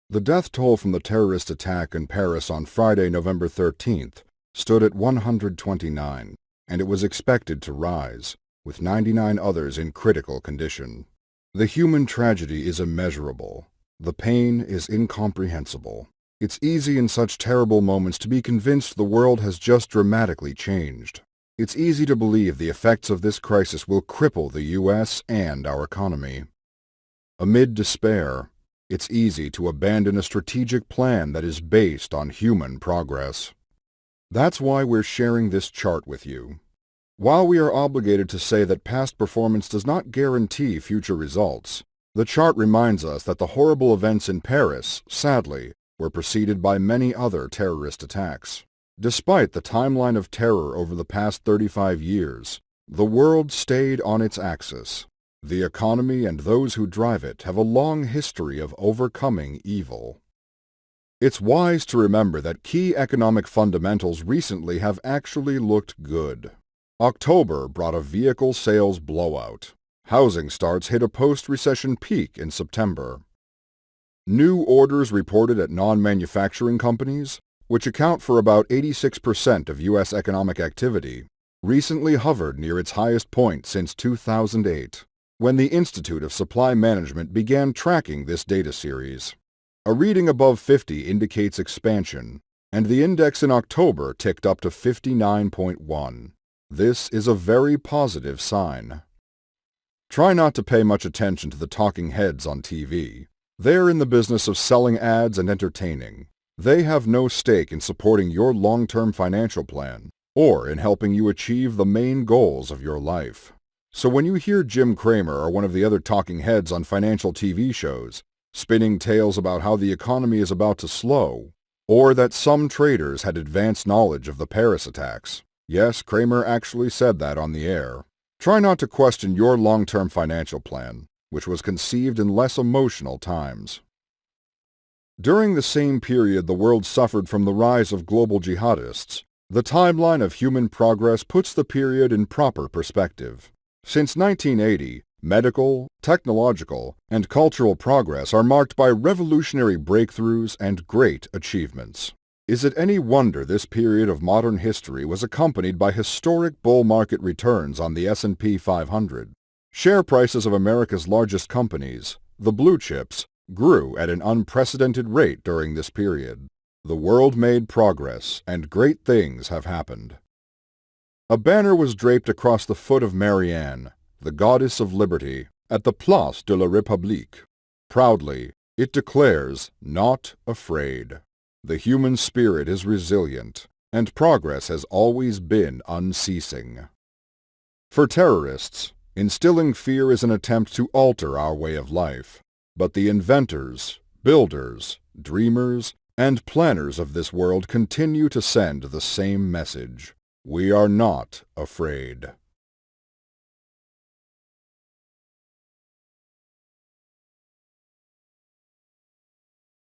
The death toll from the terrorist attack in Paris on Friday, November 13th, stood at 129, and it was expected to rise, with 99 others in critical condition. The human tragedy is immeasurable. The pain is incomprehensible. It's easy in such terrible moments to be convinced the world has just dramatically changed. It's easy to believe the effects of this crisis will cripple the U.S. and our economy. Amid despair, it's easy to abandon a strategic plan that is based on human progress. That's why we're sharing this chart with you. While we are obligated to say that past performance does not guarantee future results, the chart reminds us that the horrible events in Paris, sadly, were preceded by many other terrorist attacks. Despite the timeline of terror over the past 35 years, the world stayed on its axis. The economy and those who drive it have a long history of overcoming evil. It's wise to remember that key economic fundamentals recently have actually looked good. October brought a vehicle sales blowout. Housing starts hit a post-recession peak in September. New orders reported at non-manufacturing companies, which account for about 86% of U.S. economic activity, recently hovered near its highest point since 2008, when the Institute of Supply Management began tracking this data series. A reading above 50 indicates expansion, and the index in October ticked up to 59.1. This is a very positive sign. Try not to pay much attention to the talking heads on TV. They're in the business of selling ads and entertaining. They have no stake in supporting your long-term financial plan or in helping you achieve the main goals of your life. So when you hear Jim Cramer or one of the other talking heads on financial TV shows spinning tales about how the economy is about to slow, or that some traders had advanced knowledge of the Paris attacks, yes, Cramer actually said that on the air, try not to question your long-term financial plan, which was conceived in less emotional times. During the same period the world suffered from the rise of global jihadists, the timeline of human progress puts the period in proper perspective. Since 1980, medical, technological, and cultural progress are marked by revolutionary breakthroughs and great achievements. Is it any wonder this period of modern history was accompanied by historic bull market returns on the S&P 500? Share prices of America's largest companies, the blue chips, grew at an unprecedented rate during this period. The world made progress, and great things have happened. A banner was draped across the foot of Marianne, the goddess of liberty, at the Place de la République. Proudly, it declares, "Not afraid." The human spirit is resilient, and progress has always been unceasing. For terrorists, instilling fear is an attempt to alter our way of life. But the inventors, builders, dreamers, and planners of this world continue to send the same message. We are not afraid.